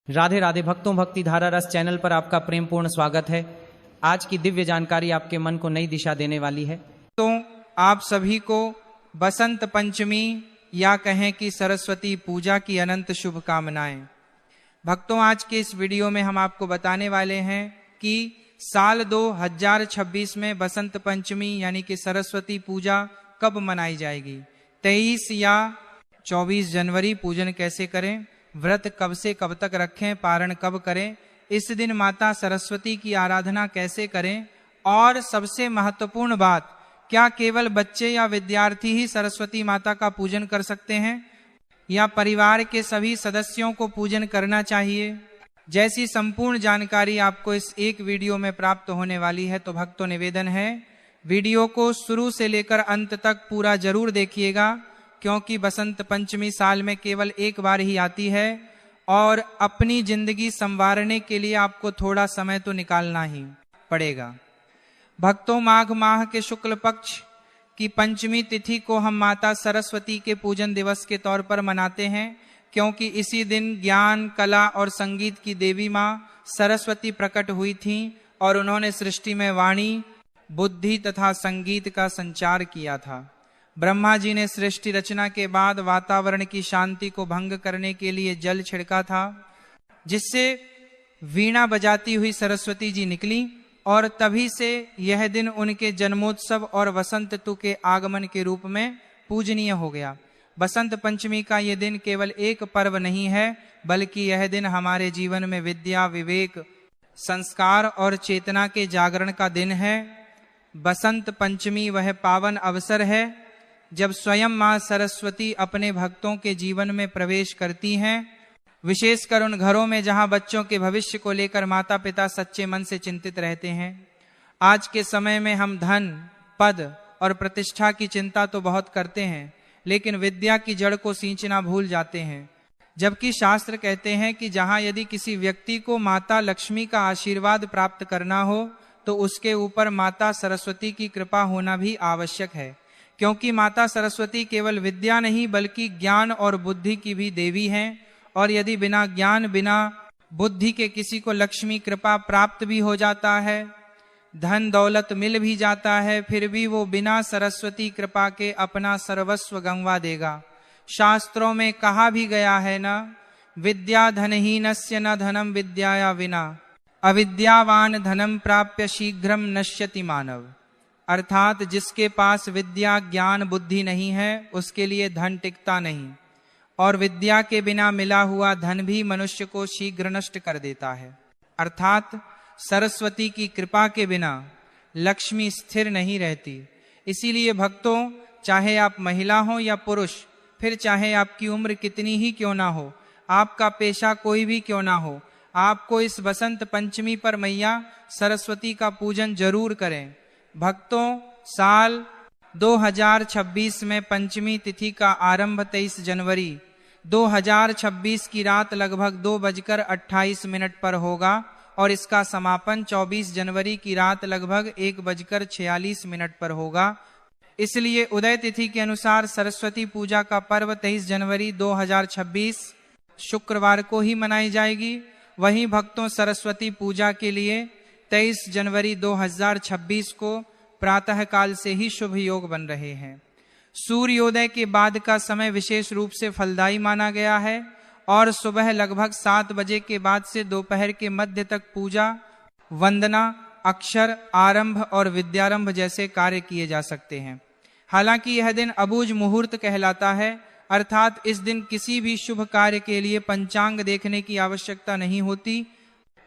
राधे राधे भक्तों, भक्ति धारा रस चैनल पर आपका प्रेमपूर्ण स्वागत है। आज की दिव्य जानकारी आपके मन को नई दिशा देने वाली है। तो आप सभी को बसंत पंचमी या कहें कि सरस्वती पूजा की अनंत शुभकामनाएं। भक्तों, आज के इस वीडियो में हम आपको बताने वाले हैं कि साल 2026 में बसंत पंचमी यानी कि सरस्वती पूजा कब मनाई जाएगी। 23 या 24 जनवरी पूजन कैसे करें, व्रत कब से कब तक रखें, पारण कब करें, इस दिन माता सरस्वती की आराधना कैसे करें, और सबसे महत्वपूर्ण बात, क्या केवल बच्चे या विद्यार्थी ही सरस्वती माता का पूजन कर सकते हैं या परिवार के सभी सदस्यों को पूजन करना चाहिए। जैसी संपूर्ण जानकारी आपको इस एक वीडियो में प्राप्त होने वाली है, तो भक्तों निवेदन है वीडियो को शुरू से लेकर अंत तक पूरा जरूर देखिएगा, क्योंकि बसंत पंचमी साल में केवल एक बार ही आती है और अपनी जिंदगी संवारने के लिए आपको थोड़ा समय तो निकालना ही पड़ेगा। भक्तों, माघ माह के शुक्ल पक्ष की पंचमी तिथि को हम माता सरस्वती के पूजन दिवस के तौर पर मनाते हैं, क्योंकि इसी दिन ज्ञान, कला और संगीत की देवी माँ सरस्वती प्रकट हुई थीं और उन्होंने सृष्टि में वाणी, बुद्धि तथा संगीत का संचार किया था। ब्रह्मा जी ने सृष्टि रचना के बाद वातावरण की शांति को भंग करने के लिए जल छिड़का था, जिससे वीणा बजाती हुई सरस्वती जी निकली और तभी से यह दिन उनके जन्मोत्सव और वसंत ऋतु के आगमन के रूप में पूजनीय हो गया। बसंत पंचमी का यह दिन केवल एक पर्व नहीं है, बल्कि यह दिन हमारे जीवन में विद्या, विवेक, संस्कार और चेतना के जागरण का दिन है। बसंत पंचमी वह पावन अवसर है जब स्वयं मां सरस्वती अपने भक्तों के जीवन में प्रवेश करती हैं, विशेषकर उन घरों में जहां बच्चों के भविष्य को लेकर माता पिता सच्चे मन से चिंतित रहते हैं। आज के समय में हम धन, पद और प्रतिष्ठा की चिंता तो बहुत करते हैं, लेकिन विद्या की जड़ को सींचना भूल जाते हैं। जबकि शास्त्र कहते हैं कि जहां यदि किसी व्यक्ति को माता लक्ष्मी का आशीर्वाद प्राप्त करना हो, तो उसके ऊपर माता सरस्वती की कृपा होना भी आवश्यक है, क्योंकि माता सरस्वती केवल विद्या नहीं बल्कि ज्ञान और बुद्धि की भी देवी हैं। और यदि बिना ज्ञान, बिना बुद्धि के किसी को लक्ष्मी कृपा प्राप्त भी हो जाता है, धन दौलत मिल भी जाता है, फिर भी वो बिना सरस्वती कृपा के अपना सर्वस्व गंवा देगा। शास्त्रों में कहा भी गया है ना, विद्या धनहीनस्य न धनम विद्याया विना, अविद्यावान धनम प्राप्य शीघ्रम नश्यति मानव। अर्थात जिसके पास विद्या, ज्ञान, बुद्धि नहीं है, उसके लिए धन टिकता नहीं, और विद्या के बिना मिला हुआ धन भी मनुष्य को शीघ्र नष्ट कर देता है। अर्थात सरस्वती की कृपा के बिना लक्ष्मी स्थिर नहीं रहती। इसीलिए भक्तों, चाहे आप महिला हो या पुरुष, फिर चाहे आपकी उम्र कितनी ही क्यों ना हो, आपका पेशा कोई भी क्यों ना हो, आपको इस बसंत पंचमी पर मैया सरस्वती का पूजन जरूर करें। भक्तों, साल 2026 में पंचमी तिथि का आरंभ 23 जनवरी 2026 की रात लगभग 2:28 पर होगा और इसका समापन 24 जनवरी की रात लगभग 1:46 पर होगा। इसलिए उदय तिथि के अनुसार सरस्वती पूजा का पर्व 23 जनवरी 2026 शुक्रवार को ही मनाई जाएगी। वहीं भक्तों, सरस्वती पूजा के लिए 23 जनवरी 2026 को प्रातः काल से ही शुभ योग बन रहे हैं। सूर्योदय के बाद का समय विशेष रूप से फलदायी माना गया है और सुबह लगभग 7 बजे के बाद से दोपहर के मध्य तक पूजा, वंदना, अक्षर आरंभ और विद्यारंभ जैसे कार्य किए जा सकते हैं। हालांकि यह दिन अबूझ मुहूर्त कहलाता है, अर्थात इस दिन किसी भी शुभ कार्य के लिए पंचांग देखने की आवश्यकता नहीं होती,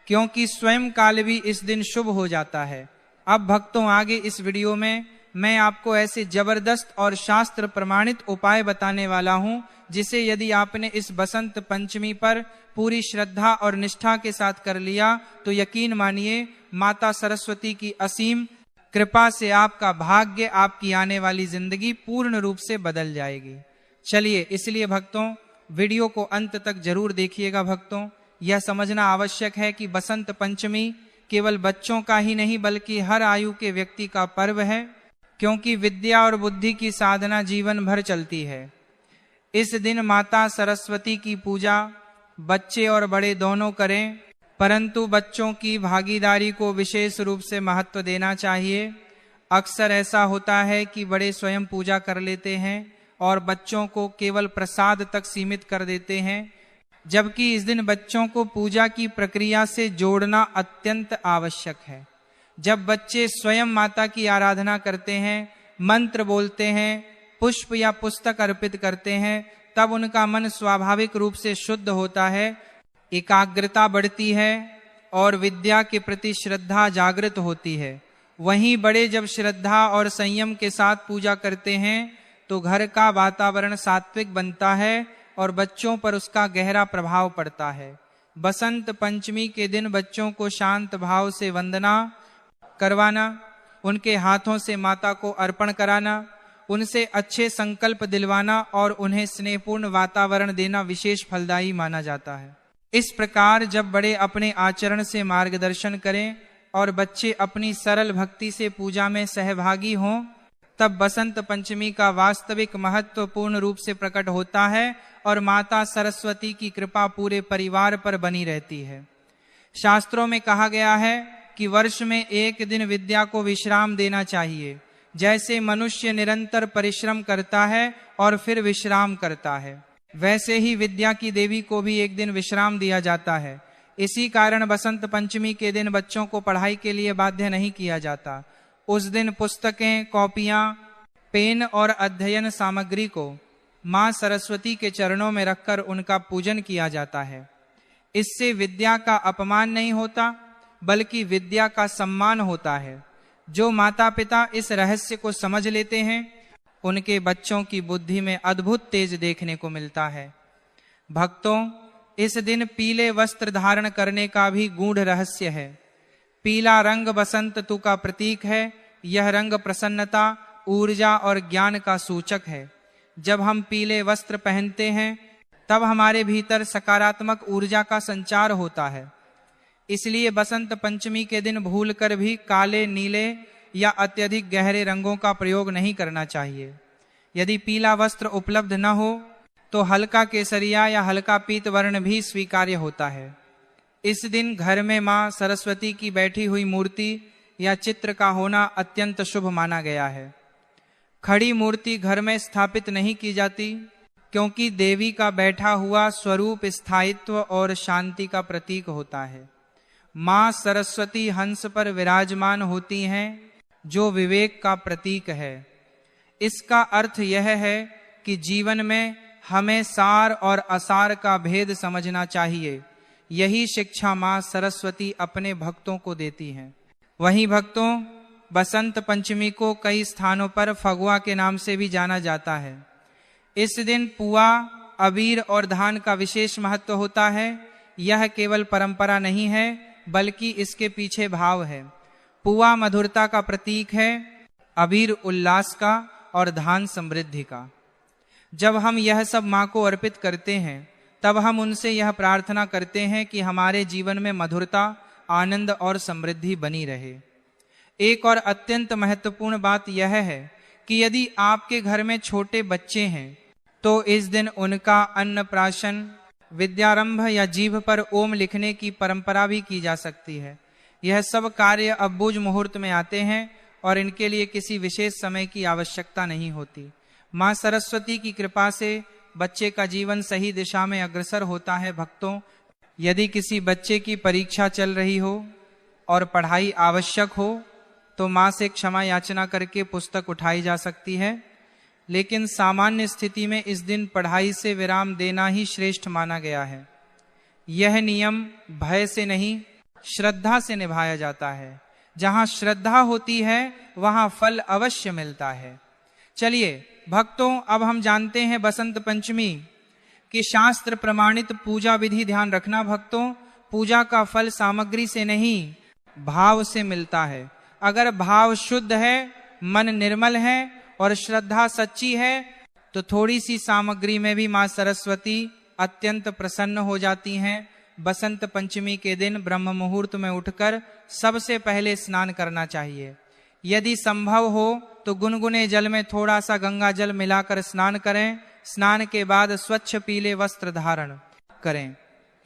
क्योंकि स्वयं काल भी इस दिन शुभ हो जाता है। अब भक्तों, आगे इस वीडियो में मैं आपको ऐसे जबरदस्त और शास्त्र प्रमाणित उपाय बताने वाला हूं, जिसे यदि आपने इस बसंत पंचमी पर पूरी श्रद्धा और निष्ठा के साथ कर लिया, तो यकीन मानिए माता सरस्वती की असीम कृपा से आपका भाग्य, आपकी आने वाली जिंदगी पूर्ण रूप से बदल जाएगी। चलिए, इसलिए भक्तों, वीडियो को अंत तक जरूर देखिएगा। भक्तों, यह समझना आवश्यक है कि बसंत पंचमी केवल बच्चों का ही नहीं बल्कि हर आयु के व्यक्ति का पर्व है, क्योंकि विद्या और बुद्धि की साधना जीवन भर चलती है। इस दिन माता सरस्वती की पूजा बच्चे और बड़े दोनों करें, परंतु बच्चों की भागीदारी को विशेष रूप से महत्व देना चाहिए। अक्सर ऐसा होता है कि बड़े स्वयं पूजा कर लेते हैं और बच्चों को केवल प्रसाद तक सीमित कर देते हैं, जबकि इस दिन बच्चों को पूजा की प्रक्रिया से जोड़ना अत्यंत आवश्यक है। जब बच्चे स्वयं माता की आराधना करते हैं, मंत्र बोलते हैं, पुष्प या पुस्तक अर्पित करते हैं, तब उनका मन स्वाभाविक रूप से शुद्ध होता है, एकाग्रता बढ़ती है और विद्या के प्रति श्रद्धा जागृत होती है। वहीं बड़े जब श्रद्धा और संयम के साथ पूजा करते हैं तो घर का वातावरण सात्विक बनता है और बच्चों पर उसका गहरा प्रभाव पड़ता है। बसंत पंचमी के दिन बच्चों को शांत भाव से वंदना करवाना, उनके हाथों से माता को अर्पण कराना, उनसे अच्छे संकल्प दिलवाना और उन्हें स्नेहपूर्ण वातावरण देना विशेष फलदायी माना जाता है। इस प्रकार जब बड़े अपने आचरण से मार्गदर्शन करें और बच्चे अपनी सरल भक्ति से पूजा में सहभागी हों, तब बसंत पंचमी का वास्तविक महत्व पूर्ण रूप से प्रकट होता है और माता सरस्वती की कृपा पूरे परिवार पर बनी रहती है। शास्त्रों में कहा गया है कि वर्ष में एक दिन विद्या को विश्राम देना चाहिए। जैसे मनुष्य निरंतर परिश्रम करता है और फिर विश्राम करता है, वैसे ही विद्या की देवी को भी एक दिन विश्राम दिया जाता है। इसी कारण बसंत पंचमी के दिन बच्चों को पढ़ाई के लिए बाध्य नहीं किया जाता। उस दिन पुस्तकें, कॉपियां, पेन और अध्ययन सामग्री को मां सरस्वती के चरणों में रखकर उनका पूजन किया जाता है। इससे विद्या का अपमान नहीं होता, बल्कि विद्या का सम्मान होता है। जो माता पिता इस रहस्य को समझ लेते हैं, उनके बच्चों की बुद्धि में अद्भुत तेज देखने को मिलता है। भक्तों, इस दिन पीले वस्त्र धारण करने का भी गूढ़ रहस्य है। पीला रंग बसंत ऋतु का प्रतीक है। यह रंग प्रसन्नता, ऊर्जा और ज्ञान का सूचक है। जब हम पीले वस्त्र पहनते हैं, तब हमारे भीतर सकारात्मक ऊर्जा का संचार होता है। इसलिए बसंत पंचमी के दिन भूलकर भी काले, नीले या अत्यधिक गहरे रंगों का प्रयोग नहीं करना चाहिए। यदि पीला वस्त्र उपलब्ध न हो तो हल्का केसरिया या हल्का पीत वर्ण भी स्वीकार्य होता है। इस दिन घर में मां सरस्वती की बैठी हुई मूर्ति या चित्र का होना अत्यंत शुभ माना गया है। खड़ी मूर्ति घर में स्थापित नहीं की जाती, क्योंकि देवी का बैठा हुआ स्वरूप स्थायित्व और शांति का प्रतीक होता है। मां सरस्वती हंस पर विराजमान होती हैं, जो विवेक का प्रतीक है। इसका अर्थ यह है कि जीवन में हमें सार और असार का भेद समझना चाहिए। यही शिक्षा मां सरस्वती अपने भक्तों को देती हैं। वहीं भक्तों, बसंत पंचमी को कई स्थानों पर फगुआ के नाम से भी जाना जाता है। इस दिन पुआ, अबीर और धान का विशेष महत्व होता है। यह केवल परंपरा नहीं है, बल्कि इसके पीछे भाव है। पुआ मधुरता का प्रतीक है, अबीर उल्लास का और धान समृद्धि का। जब हम यह सब मां को अर्पित करते हैं, तब हम उनसे यह प्रार्थना करते हैं कि हमारे जीवन में मधुरता, आनंद और समृद्धि बनी रहे। एक और अत्यंत महत्वपूर्ण बात यह है कि यदि आपके घर में छोटे बच्चे हैं, तो इस दिन उनका अन्नप्राशन, विद्यारंभ या जीभ पर ओम लिखने की परंपरा भी की जा सकती है। यह सब कार्य अब बुझ मुहूर्त में आते हैं और इनके लिए किसी विशेष समय की आवश्यकता नहीं होती। मां सरस्वती की कृपा से बच्चे का जीवन सही दिशा में अग्रसर होता है। भक्तों, यदि किसी बच्चे की परीक्षा चल रही हो और पढ़ाई आवश्यक हो, तो मां से क्षमा याचना करके पुस्तक उठाई जा सकती है। लेकिन सामान्य स्थिति में इस दिन पढ़ाई से विराम देना ही श्रेष्ठ माना गया है। यह नियम भय से नहीं, श्रद्धा से निभाया जाता है। जहां श्रद्धा होती है, वहां फल अवश्य मिलता है। चलिए भक्तों, अब हम जानते हैं बसंत पंचमी की शास्त्र प्रमाणित पूजा विधि। ध्यान रखना भक्तों, पूजा का फल सामग्री से नहीं, भाव से मिलता है। अगर भाव शुद्ध है, मन निर्मल है और श्रद्धा सच्ची है, तो थोड़ी सी सामग्री में भी मां सरस्वती अत्यंत प्रसन्न हो जाती हैं। बसंत पंचमी के दिन ब्रह्म मुहूर्त में उठकर सबसे पहले स्नान करना चाहिए। यदि संभव हो तो गुनगुने जल में थोड़ा सा गंगा जल मिलाकर स्नान करें। स्नान के बाद स्वच्छ पीले वस्त्र धारण करें।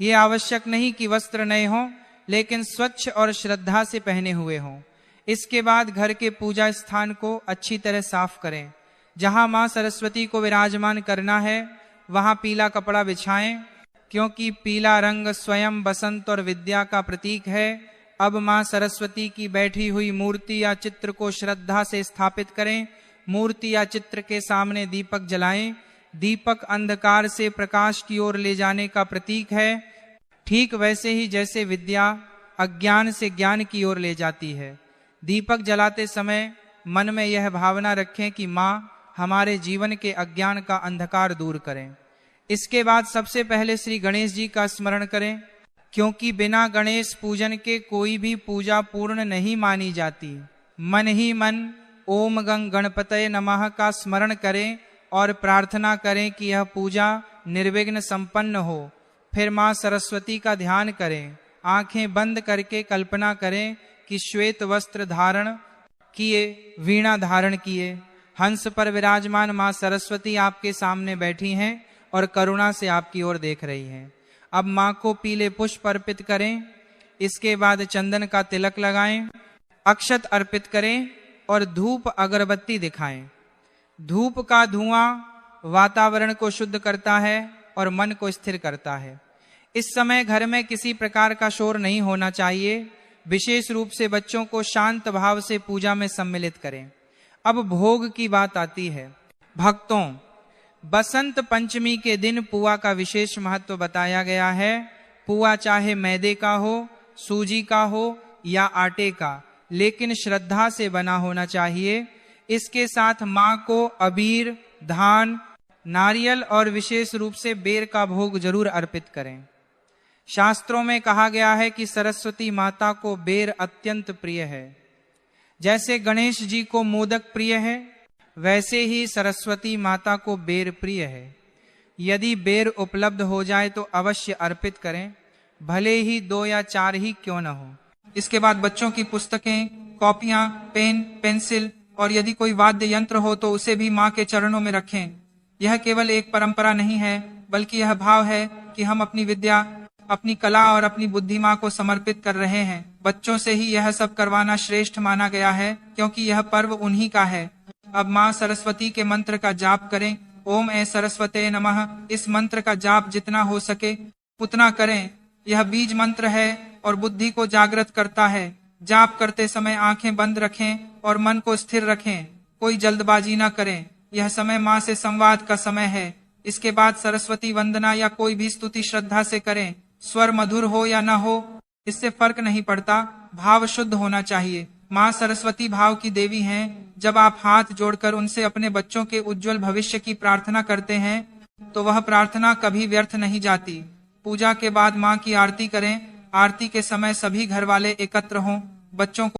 ये आवश्यक नहीं कि वस्त्र नए हों, लेकिन स्वच्छ और श्रद्धा से पहने हुए हों। इसके बाद घर के पूजा स्थान को अच्छी तरह साफ करें। जहां मां सरस्वती को विराजमान करना है वहां पीला कपड़ा बिछाएं, क्योंकि पीला रंग स्वयं बसंत और विद्या का प्रतीक है। अब मां सरस्वती की बैठी हुई मूर्ति या चित्र को श्रद्धा से स्थापित करें। मूर्ति या चित्र के सामने दीपक जलाएं। दीपक अंधकार से प्रकाश की ओर ले जाने का प्रतीक है, ठीक वैसे ही जैसे विद्या अज्ञान से ज्ञान की ओर ले जाती है। दीपक जलाते समय मन में यह भावना रखें कि मां हमारे जीवन के अज्ञान का अंधकार दूर करें। इसके बाद सबसे पहले श्री गणेश जी का स्मरण करें, क्योंकि बिना गणेश पूजन के कोई भी पूजा पूर्ण नहीं मानी जाती। मन ही मन ओम गं गणपतये नमः का स्मरण करें और प्रार्थना करें कि यह पूजा निर्विघ्न संपन्न हो। फिर मां सरस्वती का ध्यान करें। आंखें बंद करके कल्पना करें कि श्वेत वस्त्र धारण किए, वीणा धारण किए, हंस पर विराजमान मां सरस्वती आपके सामने बैठी हैं और करुणा से आपकी ओर देख रही हैं। अब मां को पीले पुष्प अर्पित करें। इसके बाद चंदन का तिलक लगाएं, अक्षत अर्पित करें और धूप अगरबत्ती दिखाएं। धूप का धुआं वातावरण को शुद्ध करता है और मन को स्थिर करता है। इस समय घर में किसी प्रकार का शोर नहीं होना चाहिए। विशेष रूप से बच्चों को शांत भाव से पूजा में सम्मिलित करें। अब भोग की बात आती है। भक्तों, बसंत पंचमी के दिन पुआ का विशेष महत्व बताया गया है। पुआ चाहे मैदे का हो, सूजी का हो या आटे का, लेकिन श्रद्धा से बना होना चाहिए। इसके साथ मां को अबीर, धान, नारियल और विशेष रूप से बेर का भोग जरूर अर्पित करें। शास्त्रों में कहा गया है कि सरस्वती माता को बेर अत्यंत प्रिय है। जैसे गणेश जी को मोदक प्रिय है, वैसे ही सरस्वती माता को बेर प्रिय है। यदि बेर उपलब्ध हो जाए तो अवश्य अर्पित करें, भले ही 2 या 4 ही क्यों न हो। इसके बाद बच्चों की पुस्तकें, कॉपियां, पेन, पेंसिल और यदि कोई वाद्य यंत्र हो तो उसे भी मां के चरणों में रखें। यह केवल एक परंपरा नहीं है, बल्कि यह भाव है कि हम अपनी विद्या, अपनी कला और अपनी बुद्धि मां को समर्पित कर रहे हैं। बच्चों से ही यह सब करवाना श्रेष्ठ माना गया है, क्योंकि यह पर्व उन्हीं का है। अब मां सरस्वती के मंत्र का जाप करें। ओम ऐ सरस्वते नमः। इस मंत्र का जाप जितना हो सके उतना करें। यह बीज मंत्र है और बुद्धि को जागृत करता है। जाप करते समय आंखें बंद रखें और मन को स्थिर रखें। कोई जल्दबाजी न करें। यह समय मां से संवाद का समय है। इसके बाद सरस्वती वंदना या कोई भी स्तुति श्रद्धा से करें। स्वर मधुर हो या न हो, इससे फर्क नहीं पड़ता, भाव शुद्ध होना चाहिए। मां सरस्वती भाव की देवी हैं। जब आप हाथ जोड़कर उनसे अपने बच्चों के उज्जवल भविष्य की प्रार्थना करते हैं तो वह प्रार्थना कभी व्यर्थ नहीं जाती। पूजा के बाद मां की आरती करें। आरती के समय सभी घर वाले एकत्र हों। बच्चों को